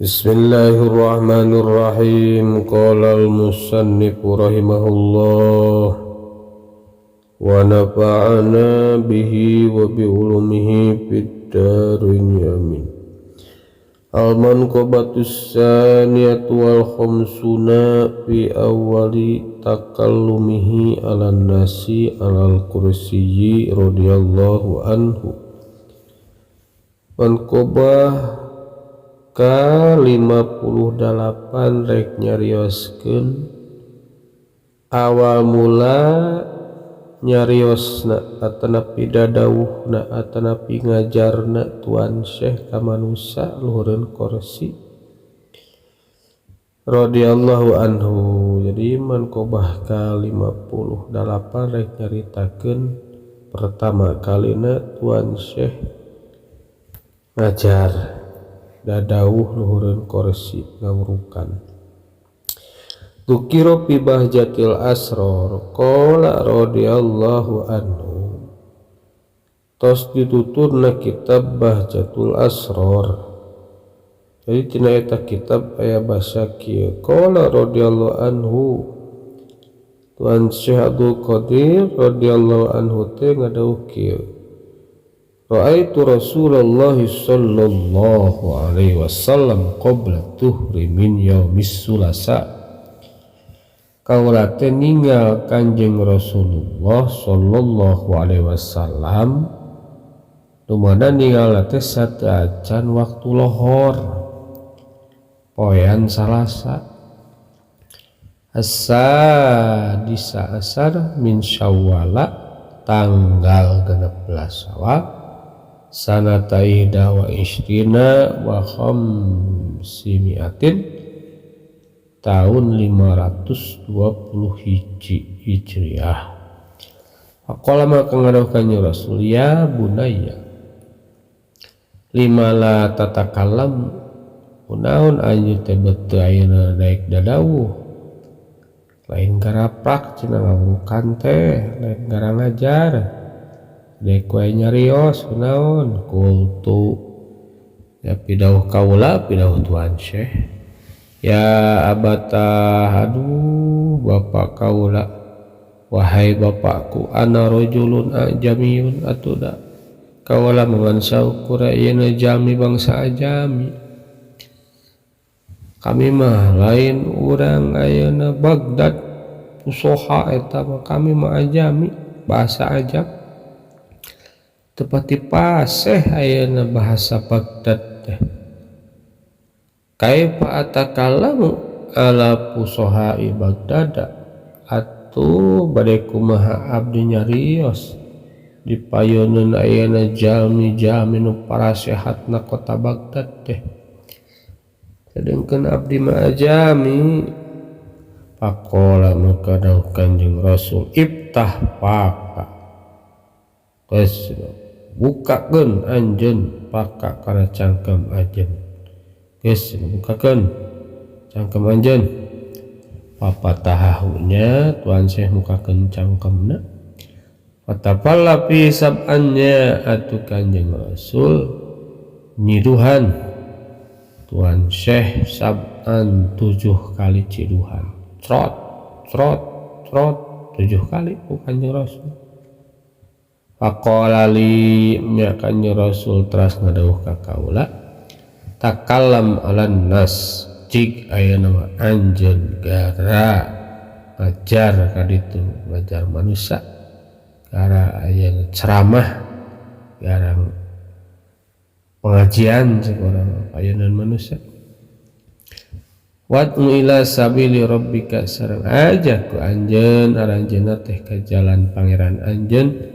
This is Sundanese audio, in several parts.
Bismillahirrahmanirrahim. Qala al-musannif rahimahullah wa nafa'ana bihi wa bi ulumihi fid darin amin. Al-manqabatus saniyatu wal khamsuna fi awwali takallumihi 'alan nasi 'alal kursiyyi radhiyallahu anhu. Manqabah ke-58 rek nyarioskeun awal mula nyariosna atanapi dadawuhna atanapi ngajarna Tuan Syekh ka manusia luhureun kursi radhiyallahu anhu. Jadi manqabah ke-58 rek nyaritakeun pertama kalina Tuan Syekh ngajar dadawuh luhureun kursi ngawurukan. Dzukira fi bahjatil asrar qala radhiyallahu anhu. Tos dituturna kitab bahjatul asrar. Jadi tina eta kitab aya basa kieu qala radhiyallahu anhu. Tuan Syekh Abdul Qadir radhiyallahu anhu teh ngadawuh kieu. Ra'aitu Rasulullah sallallahu alaihi wasallam qabla tuhri min yaumis sulasa. Kaula teh ninggal Kanjeng Rasulullah sallallahu alaihi wasallam dumana ninggal teh sateuacan waktu lohor poean Salasa asa asar min Syawal tanggal 16 Syawal sanata ihda wa ishrina wa khamsimiatin tahun 520 Hijriah. Faqala maka ngadawuh Rasul, ya bunayya lima la tatakallam kunaon anjeun teh beuteung ayeuna daek dadawuh lain garaprak cenah ngawurukan teh lain gara ngajar dek wae nyarios kunaon kultu ya pidauh kaula pidauh Tuan Syekh ya abata aduh bapak kaula wahai bapakku ana rajulun ajamiyun atuda kaula mangansa ukur ayeuna jami bangsa ajami kami mah lain urang ayeuna Baghdad usoha eta mah kami mah ajami bahasa ajam tepati paseh ayeuna bahasa Baghdad teh kaifa atakallamu ala fusohai Baghdad atuh bade kumaha abdi nyarios dipayeuneun ayeuna jalmi-jalmi nu parasehatna kota Baghdad teh sedengkeun abdi mah ajami. Faqala maka dawuh Kanjeng Rasul iftah paka geus bukakeun anjeun paka kana cangkem anjeun geus bukakeun cangkem anjeun. Papatahahunya Tuan Syekh mukakeun cangkemna fatafalla fi sab'annya atu Kanjeng Rasul nyiduhan Tuan Syekh sab'an 7 kali ciduhan trot trot trot 7 kali ku Kanjeng Rasul. Faqala li nya Kanjeng Rasul teras ngadawuh ka kaula takallam alan nas cik ayeuna mah anjeun gara ngajar ka ditu ngajar manusia gara ayeuna ceramah gara pengajian cik urang ayeuna manusia wad'u ila sabili rabbika sareng ajak ku anjeun aranjeunna teh ka jalan pangeran anjeun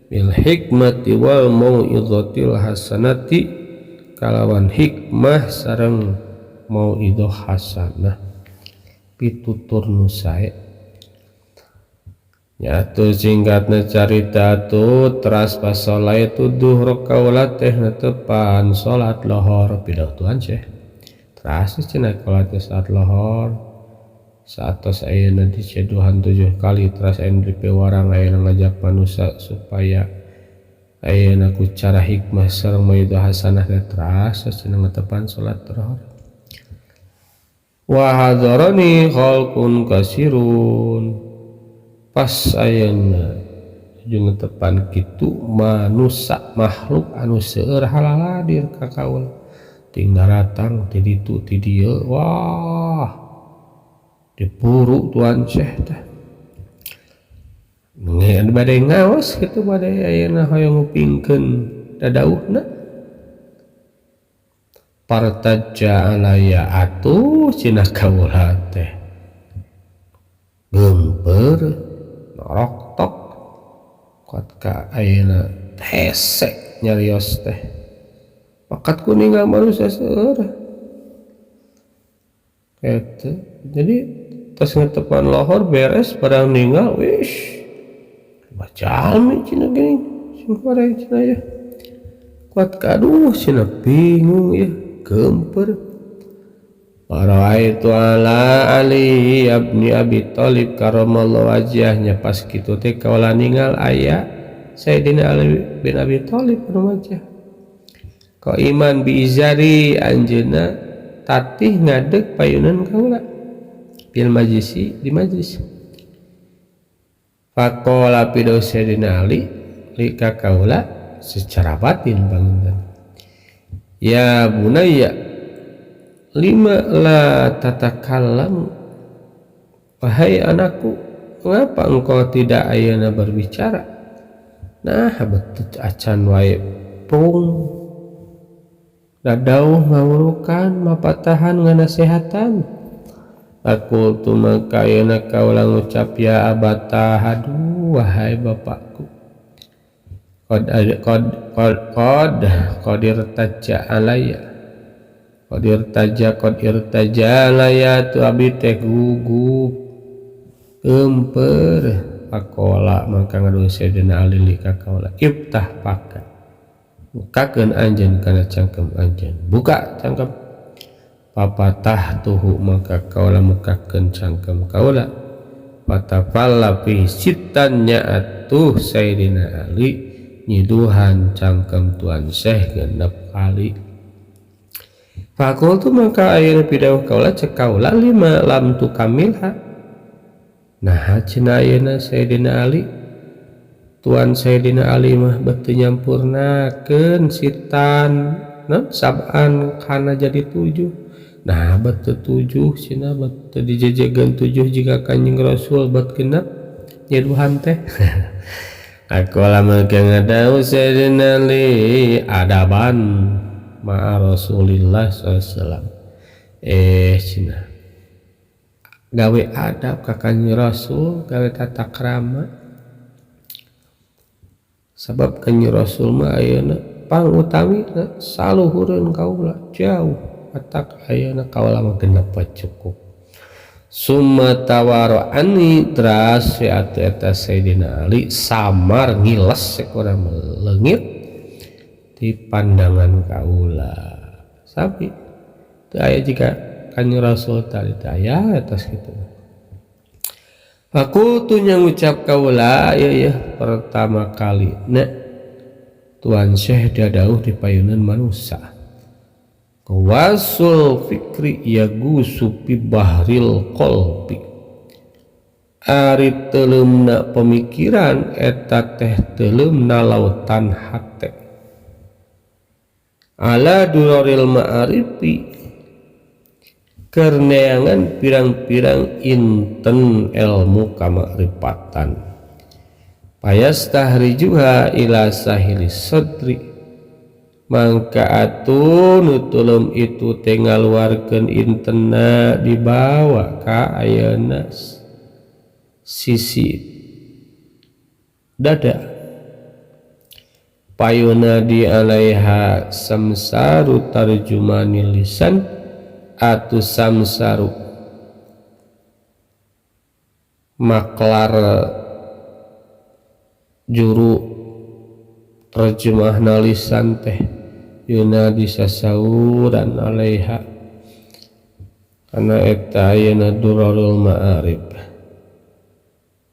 bil hikmati wal mau'izatil hasanati kalawan hikmah sareng mau'izah hasanah pitutur nu sae. Ya tu singkatna carita tu teras pas salat duhur kaula teh netepan salat lohor pidauh Tuan Syekh teras cenah kaula teh salat lohor saatos ayeuna diceduhan 7 kali teras ayeuna dipewarang ayeuna ngajak manusia supaya ayeuna ku cara hikmah sareng mau'izah hasanah teras cenah netepan salat lohor wa hadarani khalqun kasirun pas ayeuna jeung tepan kitu manusia makhluk anu seueur halaladir ka kaula ting daratang ti ditu ti dieu wah dipuru tuan Syekh teh ngeun bade ngaos kitu bade ayeuna hoyong ngupingkeun dadauhna partajja alaya atuh cenah kaula teh geumpeur norok tok kuat ka ayeuna hese nyarios teh makat ku ninggal manusia seueur eta jadi tos ngatepan lohor beres barang ninggal wish bacalmi cenah geuning sing horeng cenah ya kuat ka aduh cenah bingung ya geumpeur Waraitu ala Ali ibni Abi Thalib karamallahu wajhahnya pas kitu teh kaula ningal aya Sayyidina Ali bin Abi Thalib wajah ka iman bi izari anjeunna tatih ngadeg payunan kaula bil majlisi di majlis faqala pidaw Sayyidina Ali li ka kaula secara batin banguntan ya bunayya lima la tatakallam wahai anakku mengapa engkau tidak ayeuna berbicara nah betul acan wae pung dadauh ngawurukan mapatahan nganasehatan aku tu maka ayeuna kaula ngucap ya abata aduh wahai bapakku qadir tajja alaya qad irtaja layatu abi teh gugup geumpeur pakola maka ngaduh Sayyidina Ali li ka kaula iftah pakan bukakeun anjeun kana cangkem anjeun buka cangkem papatah tuhu maka kaula mukakeun cangkem kaula patafalla fi sittannya atuh Sayyidina Ali nyiduhan cangkem tuan Syekh genep kali fakultu maka ayeuna pidawuh kaula cek kaula lima lam tu kamilha nah cenah ayeuna Sayyidina Ali tuan Sayyidina Ali mah beuteung nyampurnakeun sitan sab'an kana jadi 7 nah beuteung 7 cenah beuteung dijejegeun 7 jika Kanjeng Rasul bet genep nyeduhan teh aku lama ngadawu Sayyidina Ali adaban ma'a Rasulillah SAW cenah gawe adab ka Kanjeng Rasul gawe tata krama sabab Kanjeng Rasul mah ayeuna pangutamina saluhureun kaula jauh atak ayeuna kaula mah genep cukup summa tawara'ani teras atuh eta Sayyidina Ali samar ngiles sakurang leungit di pandangan kaula sapi teu aya jika Kanjeng Rasul tadi aya atas kitu aku tuh yang ngucap kaula ya pertama kali tuan Syekh dadauh di payunan manusia wasul fikri yagusu fi bahril qalbi ari teuleumna pemikiran eta teh teuleumna lautan hate ala duraril ma'arifi kerneangan pirang-pirang inten ilmu kamakrifatan payastahrijuha ila sahili sadri mangka atuh nutulum itu teh ngaluarkeun intenna dibawa ka ayeuna sisi dada payuna di alaiha samsaru tarjumani lisan atu samsaru maklar juru terjemahna lisan teh yunadi sasauran alaiha kana eta ayeuna durarul ma'arif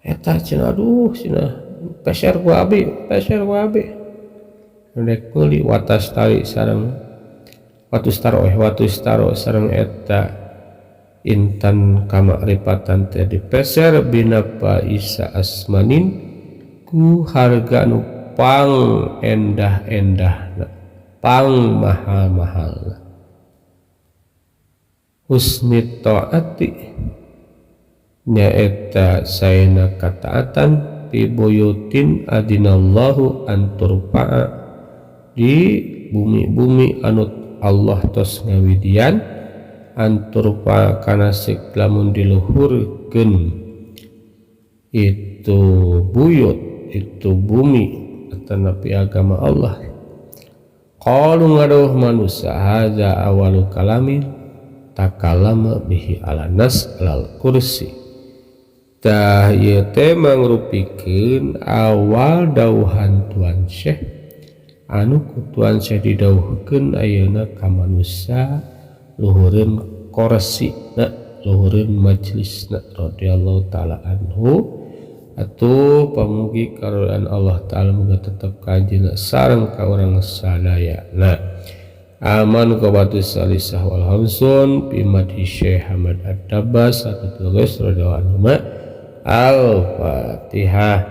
eta cenah aduh cenah peser ku abi ndek meuli watas tari sareng watus taro sareng eta intan kamakrifatan teh dipeser binapa isa asmanin ku harga nu pang endah-endahna pang mahal-mahalna husni taati nyaeta saena kataatan fi buyutin adinallahu an turfa'a di bumi-bumi anu Allah tos ngawidian anturpa kana sik lamun diluhurkeun itu buyut itu bumi atau napi agama Allah. Qalu ngaduh manusia hadza awalu kalamin takallama bihi ala nas alal kursi tah ieu teh mangrupikeun awal dawuhan Tuan Syekh anu ku Tuan Syekh didawuhkeun ayeuna ka manusia luhureun korsina luhureun majlisna radhiyallahu taala anhu atuh pamugi karunia Allah taala muga tetep kanjina sareng ka urang sadayana aman qabatu salisah wal hamsun bi madhi Syekh Ahmad Ad-Dabbas satu tulis radhiyallahu anhu al-Fatihah.